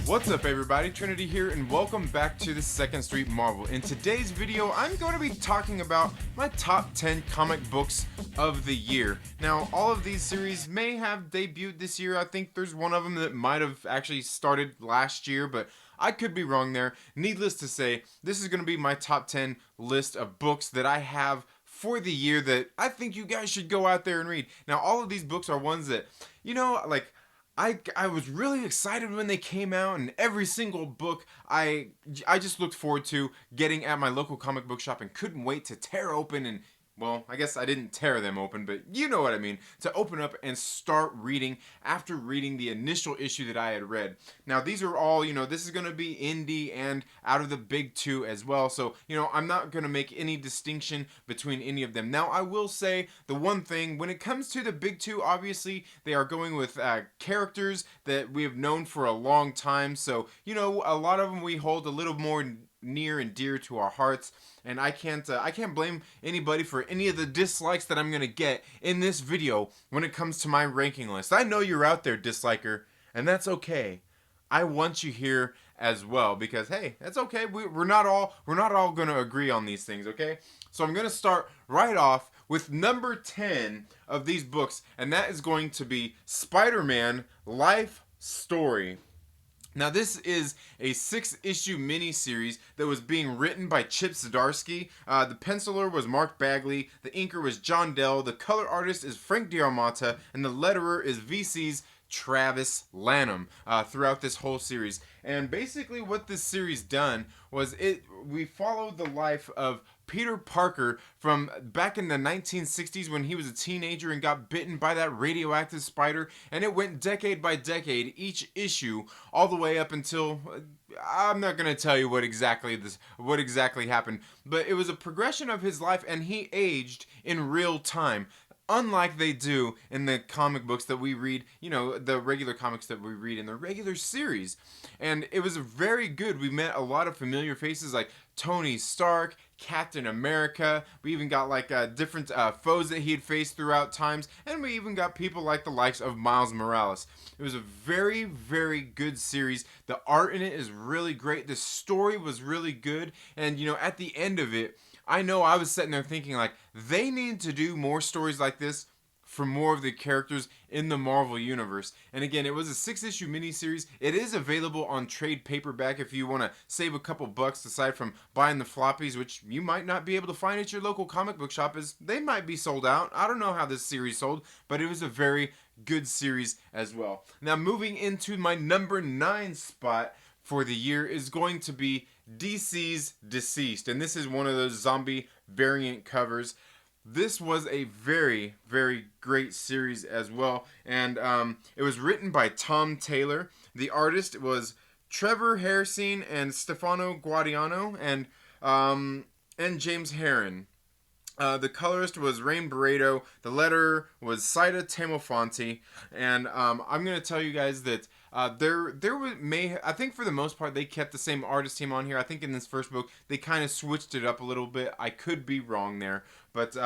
What's up everybody, Trinity here and welcome back to the Second Street Marvel. In today's video, I'm going to be talking about my top 10 comic books of the year. Now, all of these series may have debuted this year. I think there's one of them that might have actually started last year, but I could be wrong there. Needless to say, this is going to be my top 10 list of books that I have for the year that I think you guys should go out there and read. Now, all of these books are ones that, you know, like, I was really excited when they came out, and every single book I just looked forward to getting at my local comic book shop and couldn't wait to tear open and, well, I guess I didn't tear them open, but you know what I mean, to open up and start reading after reading the initial issue that I had read. Now, these are all, you know, this is going to be indie and out of the big two as well, so, you know, I'm not going to make any distinction between any of them. Now, I will say the one thing, when it comes to the big two, obviously, they are going with characters that we have known for a long time, so, you know, a lot of them we hold a little more near and dear to our hearts, and I can't blame anybody for any of the dislikes that I'm gonna get in this video when it comes to my ranking list. I know you're out there, disliker, and that's okay. I want you here as well because hey, that's okay. We're not all gonna agree on these things, okay? So I'm gonna start right off with number 10 of these books, and that is going to be Spider-Man Life Story. Now, this is a 6-issue miniseries that was being written by Chip Zdarsky. The penciler was Mark Bagley, the inker was John Dell, the color artist is Frank D'Armata, and the letterer is VC's Travis Lanham throughout this whole series. And basically what this series done was we followed the life of Peter Parker from back in the 1960s when he was a teenager and got bitten by that radioactive spider, and it went decade by decade, each issue, all the way up until I'm not gonna tell you what exactly happened, but it was a progression of his life, and he aged in real time. Unlike they do in the comic books that we read, you know, the regular comics that we read in the regular series. And it was very good. We met a lot of familiar faces like Tony Stark, Captain America. We even got like different foes that he had faced throughout times. And we even got people like the likes of Miles Morales. It was a very, very good series. The art in it is really great. The story was really good. And, you know, at the end of it, I know I was sitting there thinking, like, they need to do more stories like this for more of the characters in the Marvel Universe. And again, it was a 6-issue miniseries. It is available on trade paperback if you want to save a couple bucks aside from buying the floppies, which you might not be able to find at your local comic book shop, as they might be sold out. I don't know how this series sold, but it was a very good series as well. Now, moving into my number 9 spot for the year is going to be DC's Deceased, and this is one of those zombie variant covers. This was a very, very great series as well, and it was written by Tom Taylor. The artist was Trevor Hairsine and Stefano Guadiano, and James Herron. The colorist was Rain Barreto. The letterer was Saida Tamofonte, and I'm gonna tell you guys that I think for the most part they kept the same artist team on here. I think in this first book they kind of switched it up a little bit. I could be wrong there, but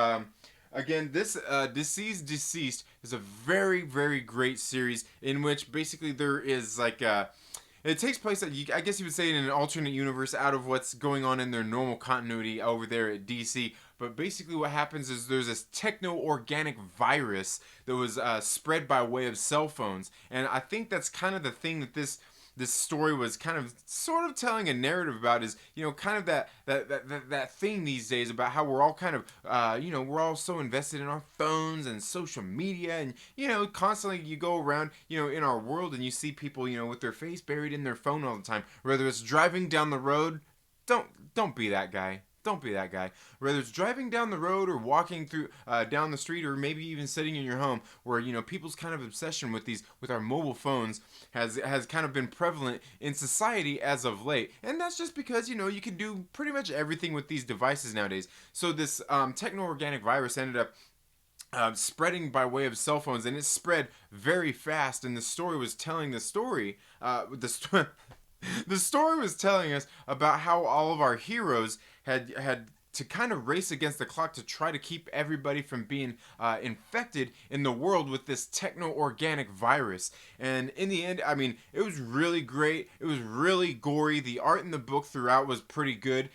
again, this Deceased is a very, very great series in which basically there is like it takes place at, I guess you would say, in an alternate universe out of what's going on in their normal continuity over there at DC. But basically what happens is there's this techno-organic virus that was spread by way of cell phones. And I think that's kind of the thing that this story was kind of sort of telling a narrative about, is, you know, kind of that thing these days about how we're all kind of, you know, we're all so invested in our phones and social media, and, you know, constantly you go around, you know, in our world and you see people, you know, with their face buried in their phone all the time, whether it's driving down the road. Don't be that guy. Don't be that guy. Whether it's driving down the road or walking through down the street, or maybe even sitting in your home, where, you know, people's kind of obsession with our mobile phones has kind of been prevalent in society as of late. And that's just because, you know, you can do pretty much everything with these devices nowadays. So this techno-organic virus ended up spreading by way of cell phones, and it spread very fast. And the story was telling the story. The story was telling us about how all of our heroes had to kind of race against the clock to try to keep everybody from being infected in the world with this techno-organic virus. And in the end, I mean, it was really great. It was really gory. The art in the book throughout was pretty good.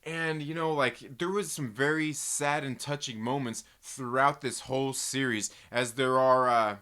And you know, like, there was some very sad and touching moments throughout this whole series, as there are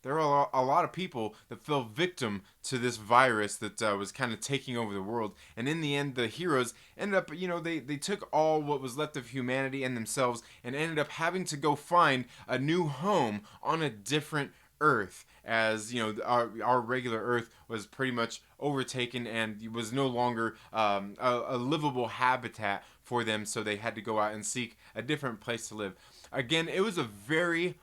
a lot of people that fell victim to this virus that was kind of taking over the world. And in the end, the heroes ended up, you know, they took all what was left of humanity and themselves and ended up having to go find a new home on a different Earth, as you know, our regular Earth was pretty much overtaken and was no longer a livable habitat for them, so they had to go out and seek a different place to live. Again, it was a very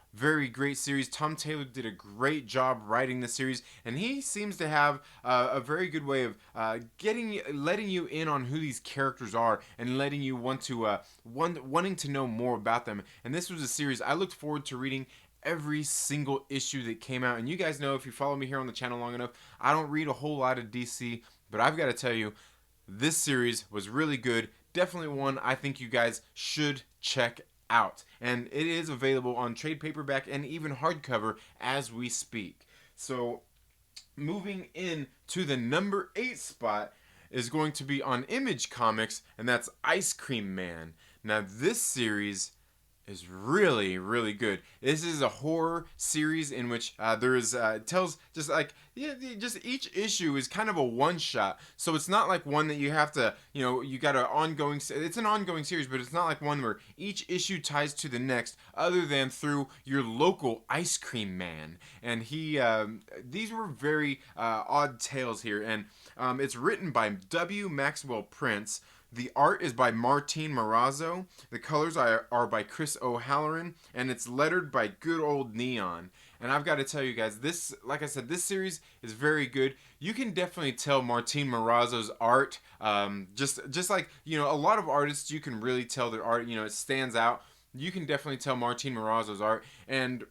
great series. Tom Taylor did a great job writing the series, and he seems to have a very good way of letting you in on who these characters are and letting you wanting to know more about them. And this was a series I looked forward to reading every single issue that came out. And you guys know, if you follow me here on the channel long enough, I don't read a whole lot of DC, but I've got to tell you, this series was really good. Definitely one I think you guys should check out. And it is available on trade paperback and even hardcover as we speak. So moving in to the number 8 spot is going to be on Image Comics, and that's Ice Cream Man. Now this series is really good. This is a horror series in which it tells just like, just each issue is kind of a one shot. So it's not like one that you have to, you know, you got an ongoing. It's an ongoing series, but it's not like one where each issue ties to the next, other than through your local Ice Cream Man. And these were very odd tales here, and it's written by W. Maxwell Prince. The art is by Martin Morazzo. The colors are by Chris O'Halloran, and it's lettered by good old Neon. And I've got to tell you guys, this, like I said, this series is very good. You can definitely tell Martin Morazzo's art, just like, you know, a lot of artists, you can really tell their art, you know, it stands out. You can definitely tell Martin Morazzo's art, and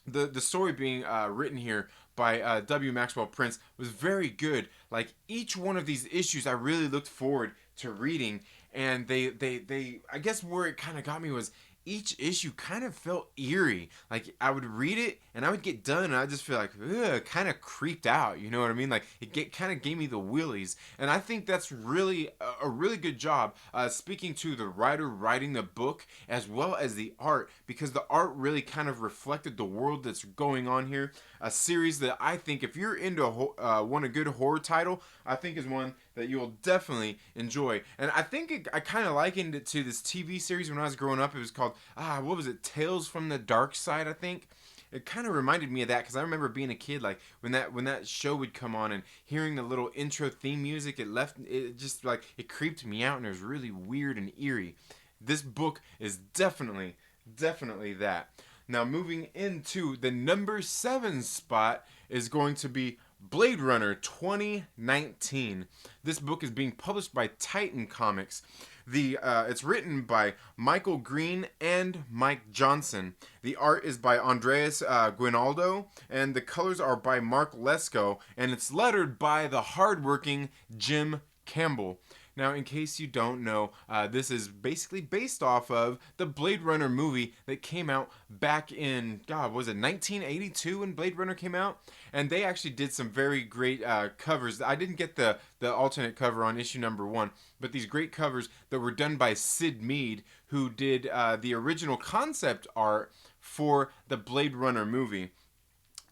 the story being written here by W. Maxwell Prince was very good. Like, each one of these issues I really looked forward to reading, and they I guess where it kind of got me was each issue kind of felt eerie. Like, I would read it and I would get done and I just feel like, ugh, kind of creeped out, you know what I mean? Like, it kind of gave me the willies. And I think that's really a really good job, speaking to the writer writing the book as well as the art, because the art really kind of reflected the world that's going on here. A series that I think, if you're into a good horror title, I think is one that you'll definitely enjoy. And I think I kind of likened it to this TV series when I was growing up. It was called, what was it? Tales from the Dark Side, I think. It kind of reminded me of that, because I remember being a kid, like, when that show would come on and hearing the little intro theme music, it just, like, it creeped me out, and it was really weird and eerie. This book is definitely that. Now, moving into the number 7 spot is going to be Blade Runner 2019. This book is being published by Titan Comics. It's written by Michael Green and Mike Johnson. The art is by Andreas Guinaldo, and the colors are by Mark Lesko, and it's lettered by the hardworking Jim Campbell. Now, in case you don't know, this is basically based off of the Blade Runner movie that came out back in, was it 1982 when Blade Runner came out? And they actually did some very great covers. I didn't get the alternate cover on issue number 1, but these great covers that were done by Sid Mead, who did the original concept art for the Blade Runner movie.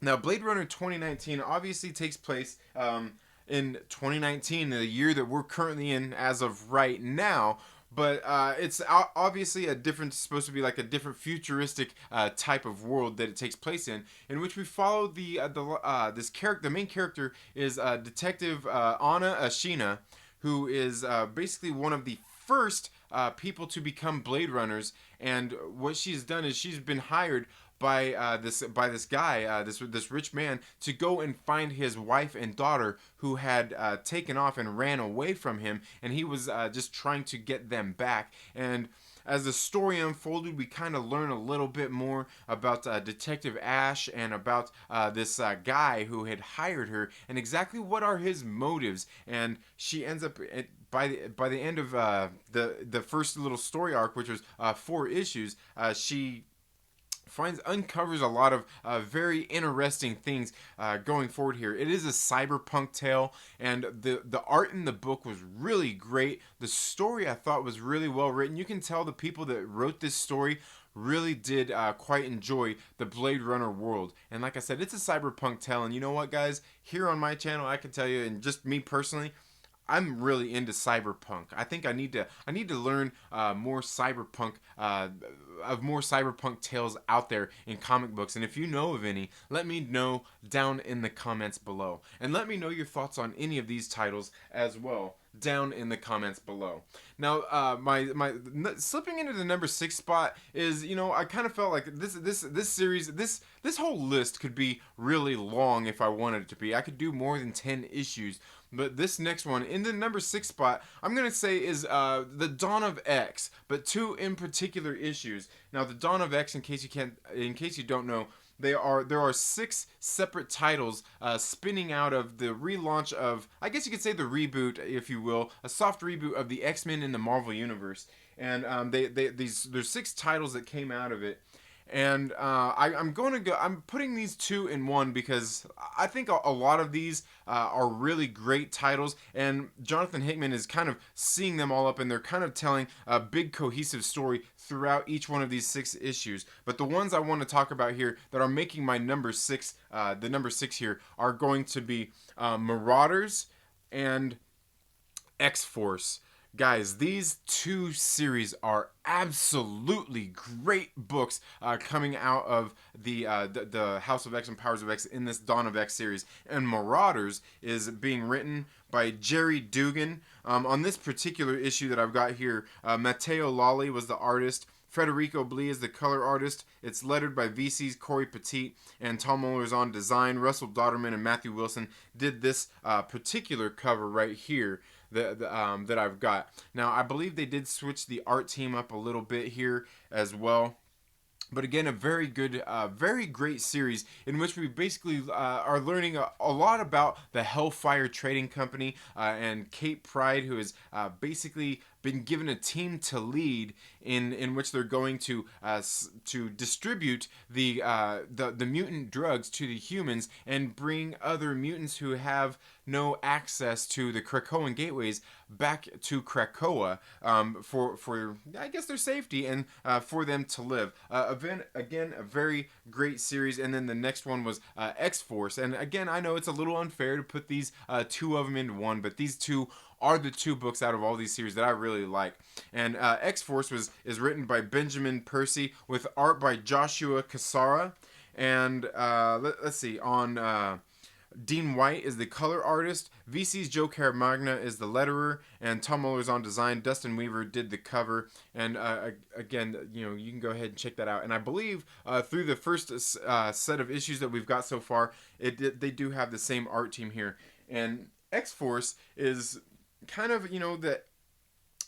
Now, Blade Runner 2019 obviously takes place in 2019, the year that we're currently in as of right now, but it's obviously supposed to be like a different futuristic type of world that it takes place in which we follow the main character is Detective Anna Ashina, who is basically one of the first people to become Blade Runners, and what she's done is she's been hired by this guy, this rich man, to go and find his wife and daughter who had taken off and ran away from him, and he was just trying to get them back. And as the story unfolded, we kind of learn a little bit more about Detective Ash and about this guy who had hired her and exactly what are his motives. And she ends up by the end of the first little story arc, which was 4 issues, she uncovers a lot of very interesting things going forward here. It is a cyberpunk tale, and the art in the book was really great. The story, I thought, was really well written. You can tell the people that wrote this story really did quite enjoy the Blade Runner world. And like I said, it's a cyberpunk tale, and you know what, guys? Here on my channel, I can tell you, and just me personally, I'm really into cyberpunk. I think I need to learn more cyberpunk more cyberpunk tales out there in comic books. And if you know of any, let me know down in the comments below. And let me know your thoughts on any of these titles as well down in the comments below. Now, my slipping into the number 6 spot is, you know, I kind of felt like this series, this whole list could be really long if I wanted it to be. I could do more than 10 issues. But this next one, in the number 6 spot, I'm going to say is The Dawn of X, but 2 in particular issues. Now, The Dawn of X, in case you don't know, there are 6 separate titles spinning out of the relaunch of, I guess you could say the reboot, if you will, a soft reboot of the X-Men in the Marvel Universe. And there's 6 titles that came out of it. And I'm putting these 2 in one because I think a lot of these are really great titles, and Jonathan Hickman is kind of seeing them all up, and they're kind of telling a big cohesive story throughout each one of these 6 issues. But the ones I want to talk about here that are making my number 6, the number 6 here, are going to be Marauders and X-Force. Guys, these 2 series are absolutely great books coming out of the House of X and Powers of X in this Dawn of X series. And Marauders is being written by Jerry Dugan. On this particular issue that I've got here, Matteo Lolli was the artist. Federico Blee is the color artist. It's lettered by VC's Corey Petit, and Tom Muller's on design. Russell Dodderman and Matthew Wilson did this particular cover right here that I've got. Now, I believe they did switch the art team up a little bit here as well. But again, a very good, very great series in which we basically are learning a lot about the Hellfire Trading Company and Kate Pride, who has basically been given a team to lead in which they're going to distribute the mutant drugs to the humans and bring other mutants who have no access to the Krakoan gateways back to Krakoa for I guess their safety and for them to live. Again, a very great series. And then the next one was X-Force. And again, I know it's a little unfair to put these 2 of them into one, but these 2 are the 2 books out of all these series that I really like. And X-Force is written by Benjamin Percy with art by Joshua Cassara. And let's see, on Dean White is the color artist, VC's Joe Caramagna is the letterer, and Tom Muller's on design. Dustin Weaver did the cover, and again, you know, you can go ahead and check that out. And I believe through the first set of issues that we've got so far, they do have the same art team here. And X-Force is kind of, you know, that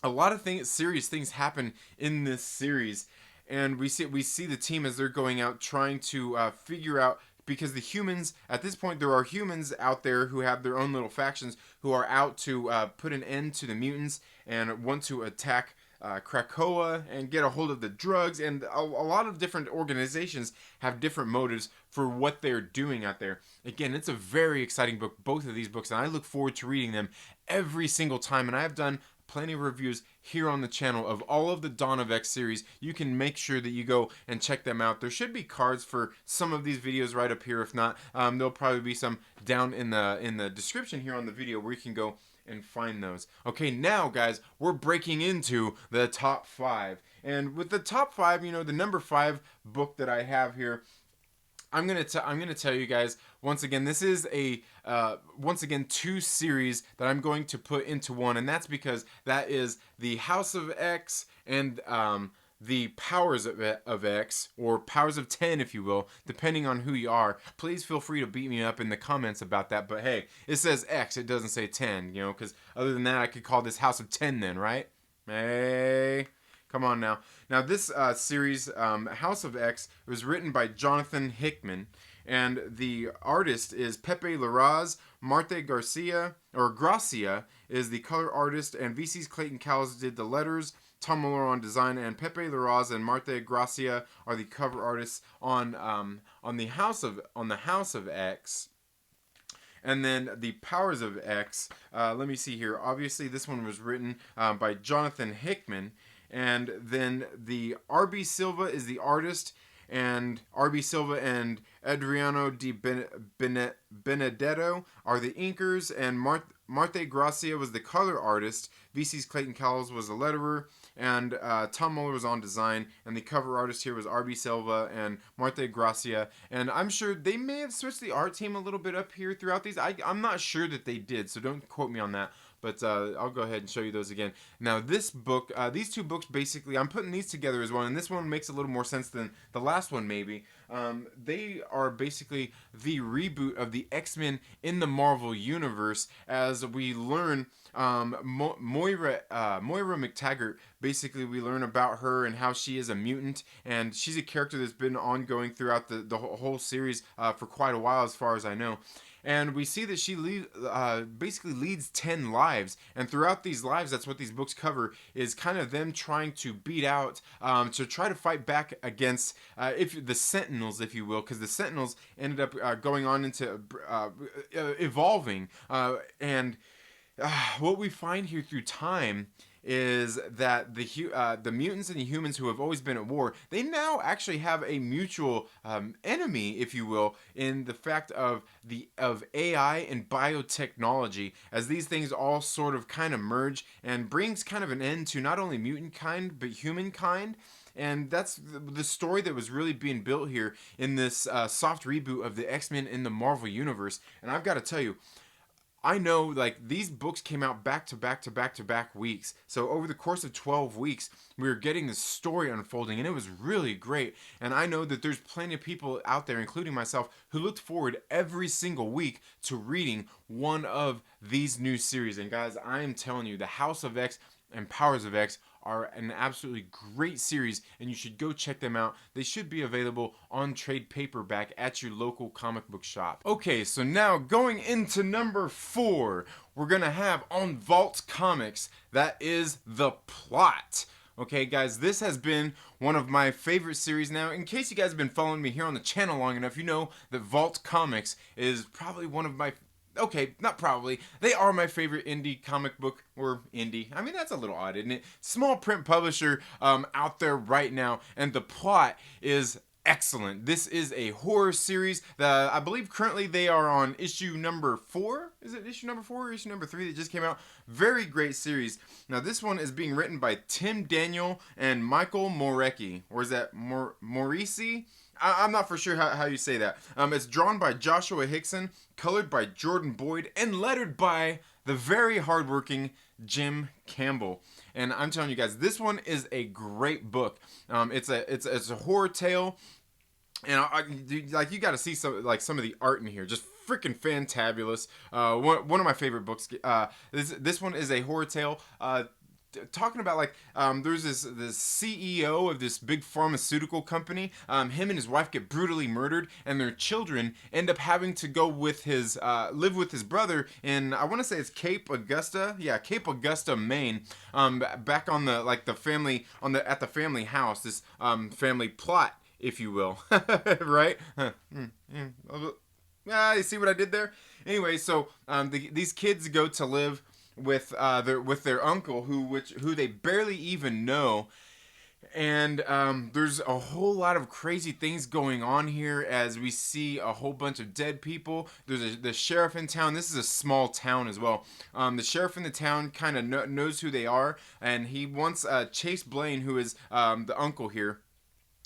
a lot of serious things happen in this series, and we see the team as they're going out trying to figure out, because the humans, at this point, there are humans out there who have their own little factions who are out to put an end to the mutants and want to attack Krakoa and get a hold of the drugs. And a lot of different organizations have different motives for what they're doing out there. Again, it's a very exciting book, both of these books, and I look forward to reading them every single time. And I have done plenty of reviews here on the channel of all of the Dawn of X series. You can make sure that you go and check them out. There should be cards for some of these videos right up here. If not, there'll probably be some down in the description here on the video where you can go and find those. Okay, now guys, we're breaking into the top 5. And with the top 5, you know, the number 5 book that I have here, I'm gonna tell you guys once again, this is a 2 series that I'm going to put into one, and that's because that is the House of X and the Powers of X, or Powers of 10, if you will, depending on who you are. Please feel free to beat me up in the comments about that. But hey, it says X, it doesn't say 10, you know, because other than that, I could call this House of 10 then, right? Hey. Come on now. Now this series, House of X, was written by Jonathan Hickman, and the artist is Pepe Larraz, Marte Garcia, Gracia is the color artist, and VC's Clayton Cowles did the letters. Tom Malone on design, and Pepe Larraz and Marta Gracia are the cover artists on the House of X. And then the Powers of X. Let me see here. Obviously, this one was written by Jonathan Hickman, and then the R.B. Silva is the artist, and R.B. Silva and Adriano Di Benedetto are the inkers, and Marta Gracia was the color artist. VC's Clayton Cowles was the letterer, and Tom Muller was on design, and the cover artist here was R.B. Silva and Marta Gracia. And I'm sure they may have switched the art team a little bit up here throughout these. I'm not sure that they did, so don't quote me on that. But I'll go ahead and show you those again. Now, this book, these two books, basically, I'm putting these together as one, and this one makes a little more sense than the last one, maybe. They are basically the reboot of the X-Men in the Marvel Universe, as we learn Moira McTaggart. Basically, we learn about her and how she is a mutant, and she's a character that's been ongoing throughout the whole series for quite a while, as far as I know. And we see that she basically leads 10 lives. And throughout these lives, that's what these books cover, is kind of them trying to beat out, to try to fight back against the Sentinels, if you will, because the Sentinels ended up going on into evolving. And what we find here through time is that the mutants and the humans who have always been at war, they now actually have a mutual enemy, if you will, in the fact of AI and biotechnology, as these things all sort of kind of merge and brings kind of an end to not only mutant kind but humankind. And that's the story that was really being built here in this soft reboot of the X-Men in the Marvel Universe. And I've got to tell you, I know, like, these books came out back to back weeks. So over the course of 12 weeks, we were getting this story unfolding, and it was really great. And I know that there's plenty of people out there, including myself, who looked forward every single week to reading one of these new series. And guys, I am telling you, the House of X and Powers of X are an absolutely great series, and you should go check them out. They should be available on trade paperback at your local comic book shop. Okay, so now going into number 4, we're gonna have on Vault Comics, that is The Plot. Okay, guys, this has been one of my favorite series now. In case you guys have been following me here on the channel long enough, you know that Vault Comics is probably one of my... Okay, not probably. They are my favorite indie comic book, or indie. I mean, that's a little odd, isn't it? Small print publisher out there right now, and The Plot is excellent. This is a horror series that I believe currently they are on issue number 4. Is it issue number 4 or issue number 3 that just came out? Very great series. Now, this one is being written by Tim Daniel and Michael Morecki. Or is that Morisi? I'm not for sure how you say that. It's drawn by Joshua Hickson, colored by Jordan Boyd, and lettered by the very hardworking Jim Campbell. And I'm telling you guys, this one is a great book. It's a horror tale, and like, you got to see some of the art in here. Just freaking fantabulous. One of my favorite books. This one is a horror tale. Talking about, like, there's this CEO of this big pharmaceutical company. Him and his wife get brutally murdered, and their children end up having to go with his live with his brother in, I want to say it's Cape Augusta, Cape Augusta, Maine. Back on the family at the family house, this family plot, if you will, right? You see what I did there? Anyway, so these kids go to live with their uncle, who they barely even know, and there's a whole lot of crazy things going on here as we see a whole bunch of dead people. There's the sheriff in town. This is a small town as well. The sheriff in the town kind of knows who they are, and he wants Chase Blaine, who is the uncle here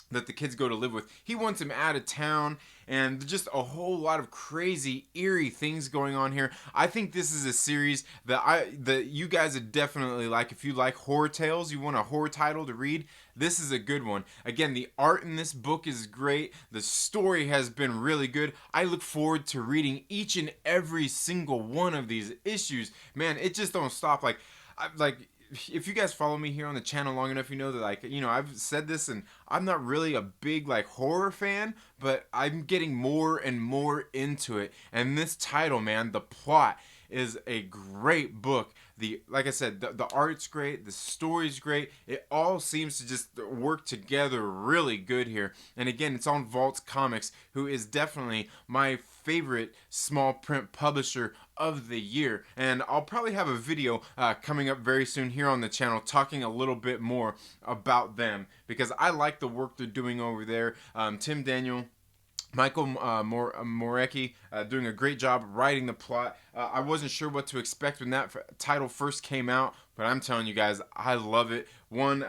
that the kids go to live with. He wants him out of town, and just a whole lot of crazy, eerie things going on here. I think this is a series that you guys would definitely like. If you like horror tales, you want a horror title to read, this is a good one. Again, the art in this book is great. The story has been really good. I look forward to reading each and every single one of these issues. Man, it just don't stop. If you guys follow me here on the channel long enough, you know that, I've said this, and I'm not really a big, horror fan, but I'm getting more and more into it. And this title, man, The Plot, is a great book. Like I said, the art's great, the story's great. It all seems to just work together really good here. And again, it's on Vault Comics, who is definitely my favorite small print publisher of the year. And I'll probably have a video coming up very soon here on the channel talking a little bit more about them, because I like the work they're doing over there. Tim Daniel, Michael Morecki doing a great job writing the plot. I wasn't sure what to expect when that title first came out, but I'm telling you guys, I love it. One,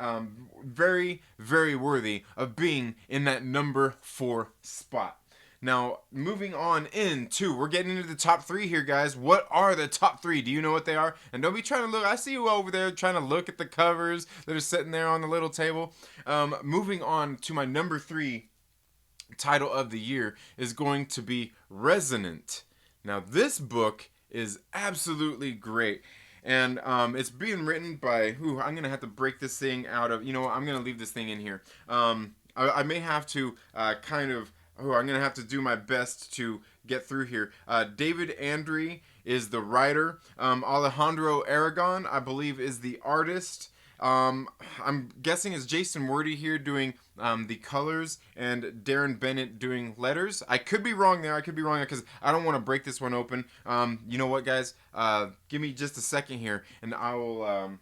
very, very worthy of being in that number 4 spot. Now, moving on we're getting into the top 3 here, guys. What are the top 3? Do you know what they are? And don't be trying to look. I see you over there trying to look at the covers that are sitting there on the little table. Moving on to my number 3 title of the year is going to be Resonant. Now, this book is absolutely great. And it's being written by, I'm going to have to break this thing out of, I'm going to leave this thing in here. I may have to I'm going to have to do my best to get through here. David Andre is the writer. Alejandro Aragon, I believe, is the artist. I'm guessing it's Jason Wordy here doing the colors, and Darren Bennett doing letters. I could be wrong there. Because I don't want to break this one open. You know what, guys? Give me just a second here, and I will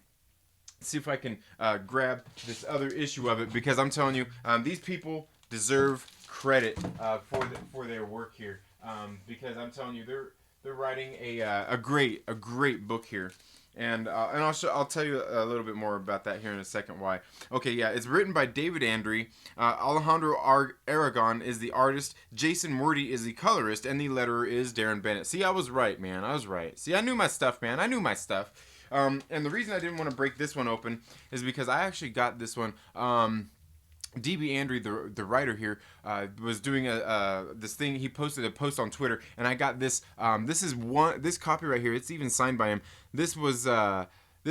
see if I can grab this other issue of it, because I'm telling you, these people deserve credit for their work here, because I'm telling you, they're writing a great book here. And I'll tell you a little bit more about that here in a second. Why? Okay, yeah, it's written by David Andre. Alejandro Aragon is the artist. Jason Wordy is the colorist, and the letterer is Darren Bennett. See, I was right, man. I was right. See, I knew my stuff, man. I knew my stuff. And the reason I didn't want to break this one open is because I actually got this one. DB Andre, the writer here, was doing this thing. He posted a post on Twitter, and I got this. This copy right here. It's even signed by him. This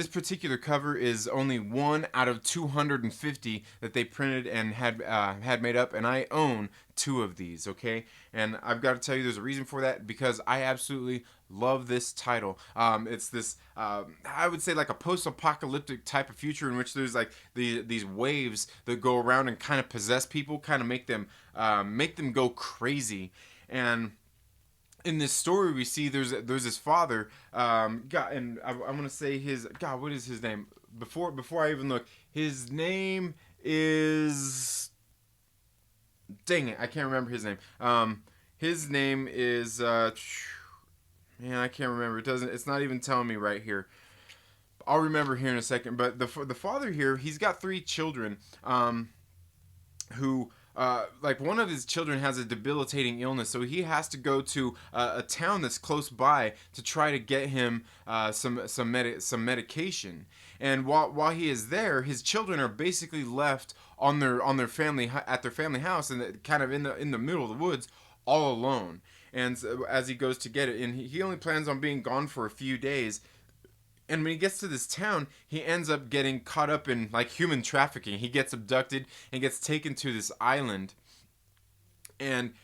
particular cover is only 1 out of 250 that they printed and had made up, and I own 2 of these. Okay, and I've got to tell you, there's a reason for that, because I absolutely love this title. It's this, I would say, like a post-apocalyptic type of future in which there's like these waves that go around and kind of possess people, kind of make them go crazy. And in this story, we see there's this father, and I'm gonna say what is his name? Before I even look, his name is, dang it, I can't remember his name. His name is, man, I can't remember. It's not even telling me right here. I'll remember here in a second. But the father here, he's got 3 children, who, like, one of his children has a debilitating illness, so he has to go to a town that's close by to try to get him some medication. And while he is there, his children are basically left on their family house, and kind of in the middle of the woods, all alone. And so, as he goes to get it, and he only plans on being gone for a few days. And when he gets to this town, he ends up getting caught up in, like, human trafficking. He gets abducted and gets taken to this island. And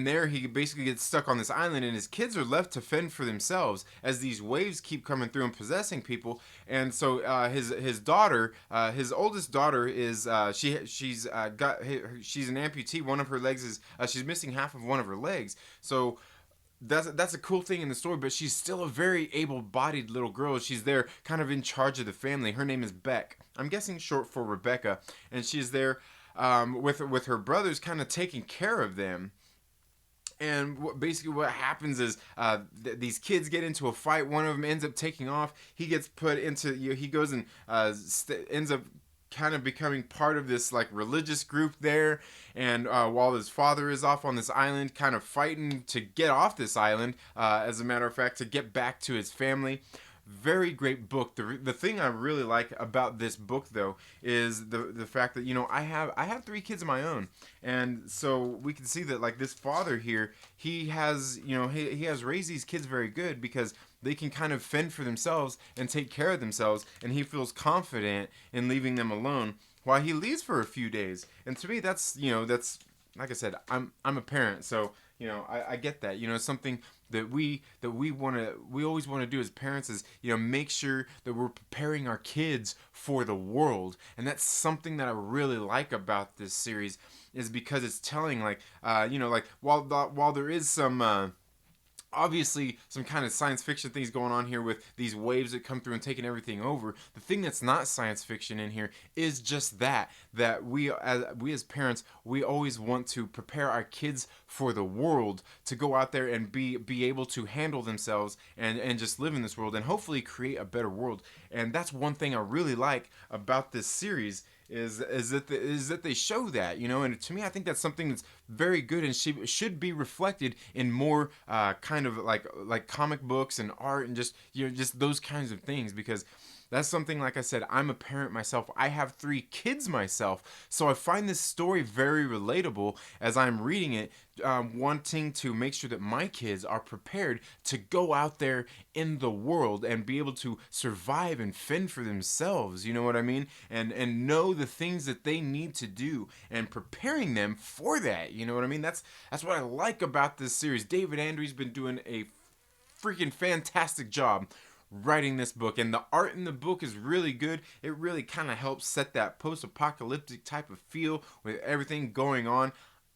there he basically gets stuck on this island, and his kids are left to fend for themselves as these waves keep coming through and possessing people. And so his daughter, his oldest daughter, is she's an amputee. One of her legs is she's missing half of one of her legs. So that's a cool thing in the story, but she's still a very able-bodied little girl. She's there kind of in charge of the family. Her name is Beck. I'm guessing short for Rebecca. And she's there with her brothers, kind of taking care of them. And basically what happens is these kids get into a fight. One of them ends up taking off. He gets put into, he goes and ends up kind of becoming part of this, like, religious group there. And while his father is off on this island, kind of fighting to get off this island, as a matter of fact, to get back to his family. Very great book. The thing I really like about this book, though, is the fact that, I have 3 kids of my own, and so we can see that, like, this father here, he has he has raised these kids very good, because they can kind of fend for themselves and take care of themselves, and he feels confident in leaving them alone while he leaves for a few days. And to me, that's like I said, I'm a parent, so I get that. Something that we always want to do as parents is make sure that we're preparing our kids for the world, and that's something that I really like about this series, is because it's telling like while there is some obviously some kind of science fiction things going on here with these waves that come through and taking everything over. The thing that's not science fiction in here is just that we as parents, we always want to prepare our kids for the world, to go out there and be able to handle themselves and just live in this world and hopefully create a better world. And that's one thing I really like about this series, is that they show that, and to me, I think that's something that's very good and should be reflected in more kind of like comic books and art and just just those kinds of things, because that's something, like I said, I'm a parent myself. I have 3 kids myself. So I find this story very relatable as I'm reading it, wanting to make sure that my kids are prepared to go out there in the world and be able to survive and fend for themselves. You know what I mean? And know the things that they need to do and preparing them for that. You know what I mean? That's what I like about this series. David Andrews been doing a freaking fantastic job writing this book, and the art in the book is really good. It really kind of helps set that post-apocalyptic type of feel with everything going on.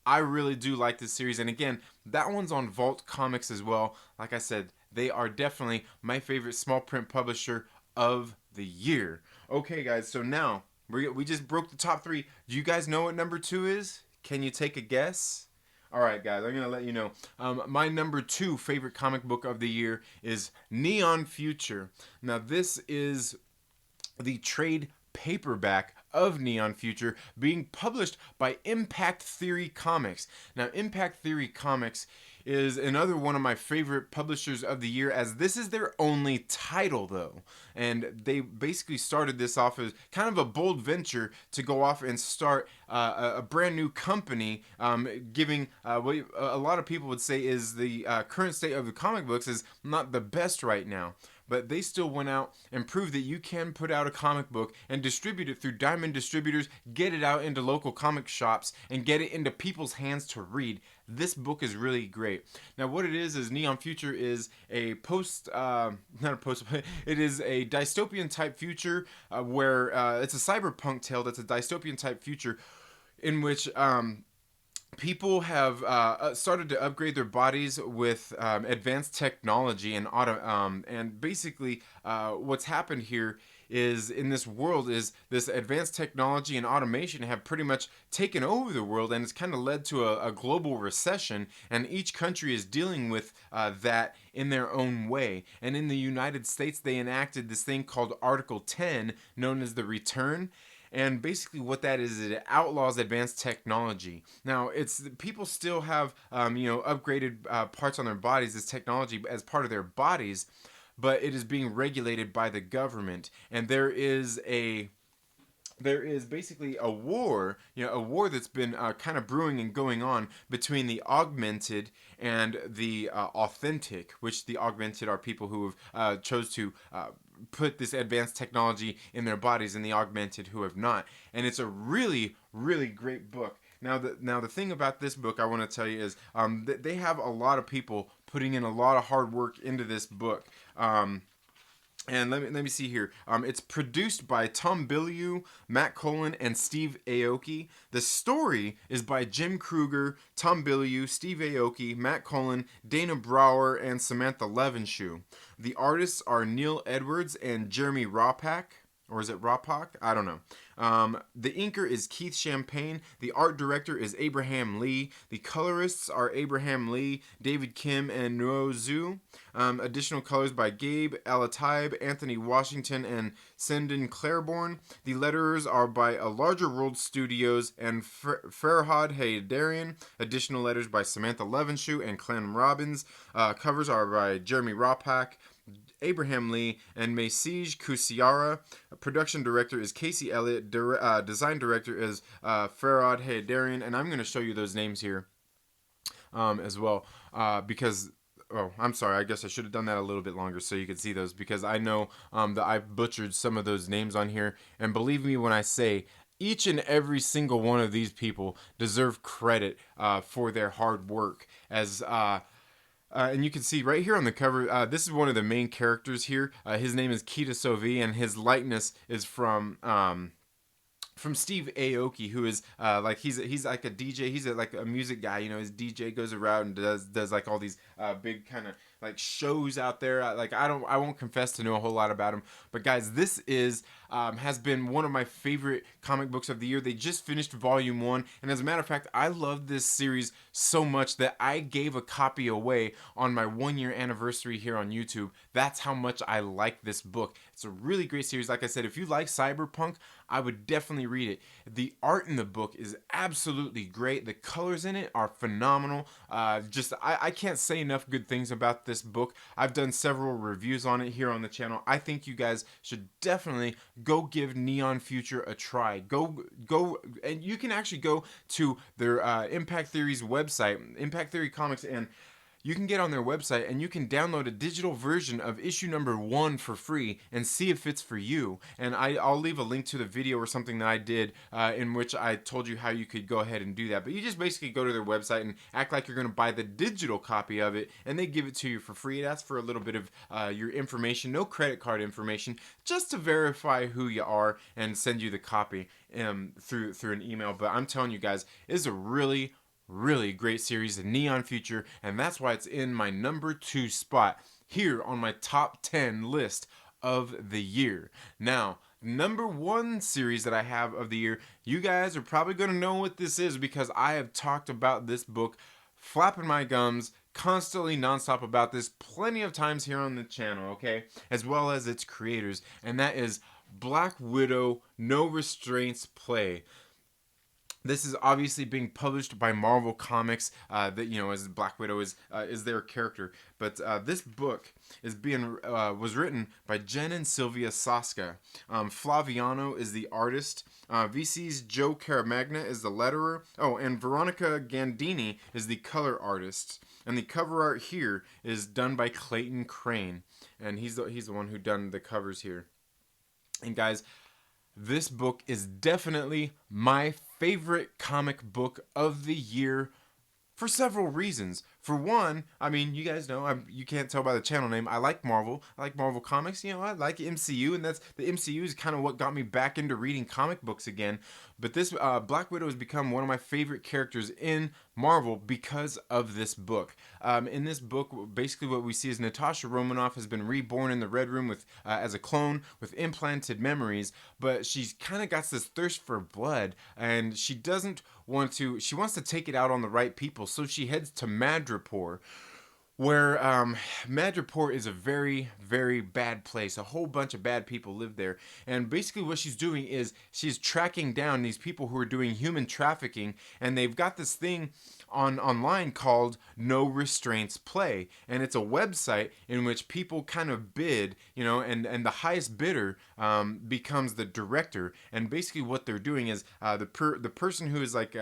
I really do like this series, and again, that one's on Vault Comics as well. Like I said, they are definitely my favorite small print publisher of the year. Okay guys, so now we just broke the top 3. Do you guys know what number 2 is? Can you take a guess? Alright guys, I'm going to let you know. My number 2 favorite comic book of the year is Neon Future. Now this is the trade paperback of Neon Future being published by Impact Theory Comics. Now Impact Theory Comics is another one of my favorite publishers of the year, as this is their only title though, and they basically started this off as kind of a bold venture to go off and start a brand new company, giving what a lot of people would say is the current state of the comic books is not the best right now. But they still went out and proved that you can put out a comic book and distribute it through Diamond Distributors, get it out into local comic shops, and get it into people's hands to read. This book is really great. Now what it is Neon Future is a it is a dystopian type future, where it's a cyberpunk tale that's a dystopian type future in which people have started to upgrade their bodies with advanced technology and basically what's happened here is, in this world, is this advanced technology and automation have pretty much taken over the world, and it's kind of led to a global recession, and each country is dealing with that in their own way. And in the United States, they enacted this thing called Article 10, known as the Return. And basically what that is it outlaws advanced technology. Now, it's people still have upgraded parts on their bodies, this technology as part of their bodies, but it is being regulated by the government. And there is basically a war, a war that's been kind of brewing and going on between the augmented and the authentic, which the augmented are people who have chose to put this advanced technology in their bodies, and the augmented who have not. And it's a really, really great book. Now the thing about this book I want to tell you is that they have a lot of people putting in a lot of hard work into this book. And let me see here. It's produced by Tom Bilyeu, Matt Cullen, and Steve Aoki. The story is by Jim Kruger, Tom Bilyeu, Steve Aoki, Matt Cullen, Dana Brower, and Samantha Levenshoe. The artists are Neil Edwards and Jeremy Ropak. Or is it Ropak? I don't know. The inker is Keith Champagne. The art director is Abraham Lee. The colorists are Abraham Lee, David Kim, and Nuo Zhu. Additional colors by Gabe Alataib, Anthony Washington, and Sendon Claiborne. The letterers are by A Larger World Studios and Farhad Haydarian. Additional letters by Samantha Levenshoe and Clem Robbins. Covers are by Jeremy Ropak, Abraham Lee, and Maisij Kusiara. Production director is Casey Elliott. Design director is Farhad Haydarian. And I'm going to show you those names here as well because... Oh, I'm sorry. I guess I should have done that a little bit longer so you could see those, because I know that I butchered some of those names on here. And believe me when I say each and every single one of these people deserve credit for their hard work. And you can see right here on the cover, this is one of the main characters here. His name is Kita Sovi, and his likeness is from Steve Aoki, who is like he's like a DJ. He's like a music guy. You know, his DJ goes around and does like all these big kind of like shows out there. Like I won't confess to know a whole lot about him, but guys, this is has been one of my favorite comic books of the year. They just finished volume 1, and as a matter of fact, I love this series so much that I gave a copy away on my 1-year anniversary here on YouTube. That's how much I like this book. It's a really great series. Like I said, if you like cyberpunk, I would definitely read it. The art in the book is absolutely great. The colors in it are phenomenal. I can't say enough good things about this book. I've done several reviews on it here on the channel. I think you guys should definitely go give Neon Future a try. Go, and you can actually go to their Impact Theory's website, Impact Theory Comics, and you can get on their website and you can download a digital version of issue number 1 for free and see if it's for you. And I'll leave a link to the video or something that I did in which I told you how you could go ahead and do that. But you just basically go to their website and act like you're going to buy the digital copy of it, and they give it to you for free. It asks for a little bit of your information, no credit card information, just to verify who you are and send you the copy through an email. But I'm telling you guys, it's a really great series, the Neon Future, and that's why it's in my number 2 spot here on my top 10 list of the year. Now, number 1 series that I have of the year, you guys are probably going to know what this is because I have talked about this book, flapping my gums, constantly nonstop about this plenty of times here on the channel, okay? As well as its creators, and that is Black Widow No Restraints Play. This is obviously being published by Marvel Comics, that you know, as Black Widow is their character. But this book is was written by Jen and Sylvia Saska. Flaviano is the artist. VC's Joe Caramagna is the letterer. Oh, and Veronica Gandini is the color artist. And the cover art here is done by Clayton Crane, and he's the one who done the covers here. And guys, this book is definitely my favorite comic book of the year for several reasons. For one, I mean, you guys know, you can't tell by the channel name, I like Marvel. I like Marvel Comics. You know, I like MCU, and that's the MCU is kind of what got me back into reading comic books again. But this Black Widow has become one of my favorite characters in Marvel because of this book. In this book, basically what we see is Natasha Romanoff has been reborn in the Red Room with as a clone with implanted memories, but she's kind of got this thirst for blood, and she doesn't want to. She wants to take it out on the right people, so she heads to Madripoor, where Madripoor is a very bad place. A whole bunch of bad people live there, and basically what she's doing is she's tracking down these people who are doing human trafficking, and they've got this thing online called No Restraints Play, and it's a website in which people kind of bid, you know, and the highest bidder becomes the director. And basically what they're doing is the person who is like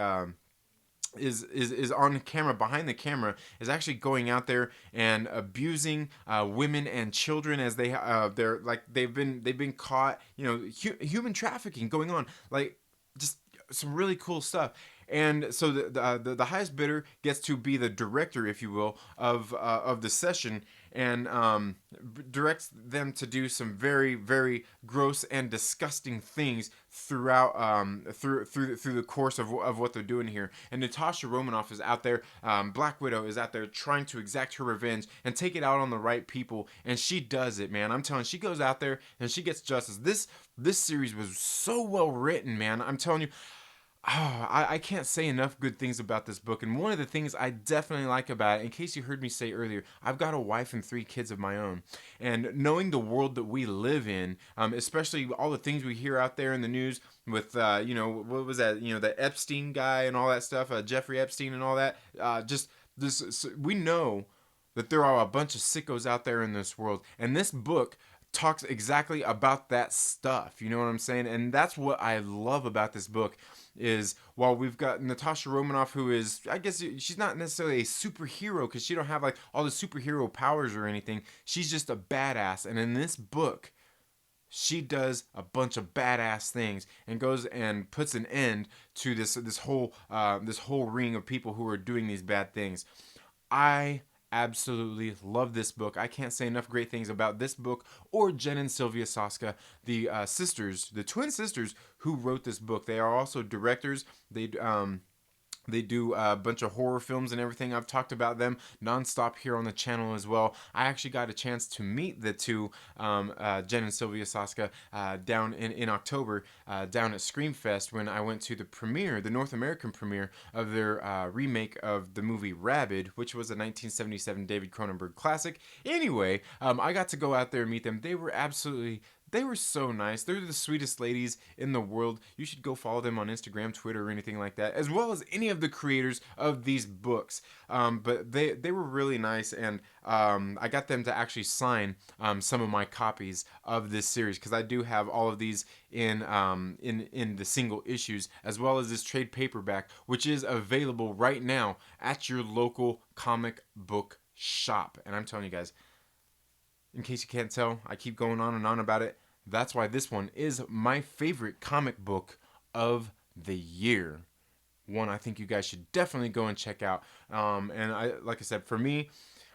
is on camera, behind the camera, is actually going out there and abusing women and children as they've been caught, you know, human trafficking going on, like just some really cool stuff. And so the highest bidder gets to be the director, if you will, of the session, and directs them to do some very gross and disgusting things throughout through the course of what they're doing here. And Natasha Romanoff is out there, Black Widow is out there trying to exact her revenge and take it out on the right people, and she does it, man. I'm telling you, she goes out there and she gets justice. This series was so well written, man. I'm telling you. Oh, I can't say enough good things about this book. And one of the things I definitely like about it, in case you heard me say earlier, I've got a wife and 3 kids of my own. And knowing the world that we live in, especially all the things we hear out there in the news with, you know, what was that, you know, the Epstein guy and all that stuff, Jeffrey Epstein and all that, we know that there are a bunch of sickos out there in this world. And this book talks exactly about that stuff. You know what I'm saying? And that's what I love about this book. Is while we've got Natasha Romanoff, who is, I guess she's not necessarily a superhero because she don't have like all the superhero powers or anything. She's just a badass. And in this book, she does a bunch of badass things and goes and puts an end to this whole ring of people who are doing these bad things. I absolutely love this book. I can't say enough great things about this book or Jen and Sylvia Soska, the sisters, the twin sisters who wrote this book. They are also directors. They do a bunch of horror films and everything. I've talked about them nonstop here on the channel as well. I actually got a chance to meet the two, Jen and Sylvia Soska, down in October, down at Screamfest when I went to the premiere, the North American premiere of their remake of the movie Rabid, which was a 1977 David Cronenberg classic. Anyway, I got to go out there and meet them. They were so nice. They're the sweetest ladies in the world. You should go follow them on Instagram, Twitter, or anything like that, as well as any of the creators of these books. But they were really nice, and I got them to actually sign some of my copies of this series, because I do have all of these in the single issues, as well as this trade paperback, which is available right now at your local comic book shop. And I'm telling you guys, in case you can't tell, I keep going on and on about it. That's why this one is my favorite comic book of the year. One I think you guys should definitely go and check out. And like I said, for me,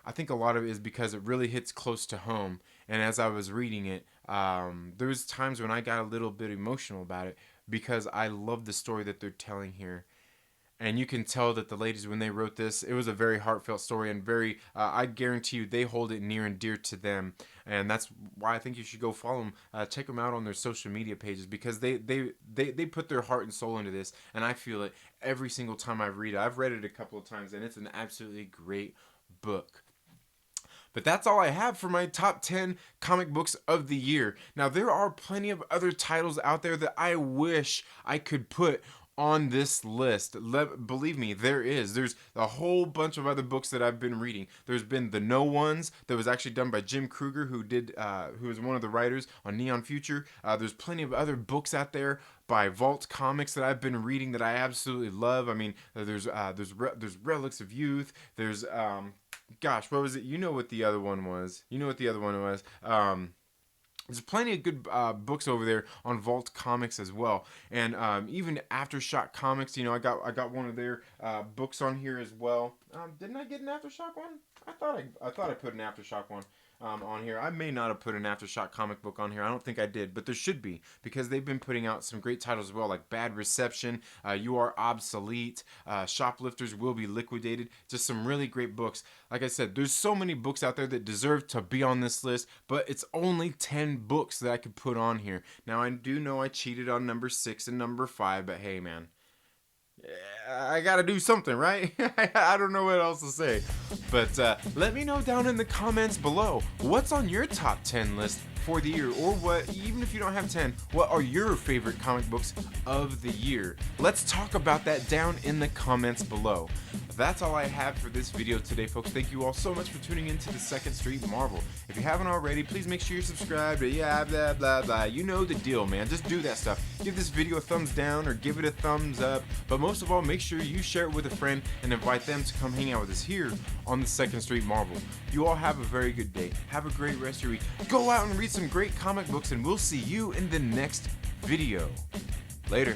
I think a lot of it is because it really hits close to home. And as I was reading it, there was times when I got a little bit emotional about it, because I love the story that they're telling here. And you can tell that the ladies, when they wrote this, it was a very heartfelt story, and very, I guarantee you, they hold it near and dear to them. And that's why I think you should go follow them. Check them out on their social media pages, because they put their heart and soul into this. And I feel it every single time I read it. I've read it a couple of times, and it's an absolutely great book. But that's all I have for my top 10 comic books of the year. Now, there are plenty of other titles out there that I wish I could put on this list. Believe me, there's a whole bunch of other books that I've been reading. There's been The No Ones, that was actually done by Jim Kruger, who was one of the writers on Neon Future. There's plenty of other books out there by Vault Comics that I've been reading that I absolutely love. I mean, there's Relics of Youth. There's gosh, what was it? You know what the other one was. There's plenty of good books over there on Vault Comics as well, and even Aftershock Comics. You know, I got one of their books on here as well. Didn't I get an Aftershock one? I thought I put an Aftershock one on here. I may not have put an Aftershock comic book on here. I don't think I did, but there should be, because they've been putting out some great titles as well, like Bad Reception, You Are Obsolete, Shoplifters Will Be Liquidated. Just some really great books. Like I said, there's so many books out there that deserve to be on this list, but it's only 10 books that I could put on here. Now, I do know I cheated on number 6 and number 5, but hey, man, I gotta do something, right? I don't know what else to say. But let me know down in the comments below, what's on your top 10 list for the year, or what, even if you don't have 10, what are your favorite comic books of the year? Let's talk about that down in the comments below. That's all I have for this video today, folks. Thank you all so much for tuning into the Second Street Marvel. If you haven't already, please make sure you're subscribed. Yeah, blah, blah, blah. You know the deal, man. Just do that stuff. Give this video a thumbs down or give it a thumbs up. But most of all, make sure you share it with a friend and invite them to come hang out with us here on the Second Street Marvel. You all have a very good day. Have a great rest of your week. Go out and read some great comic books, and we'll see you in the next video. Later.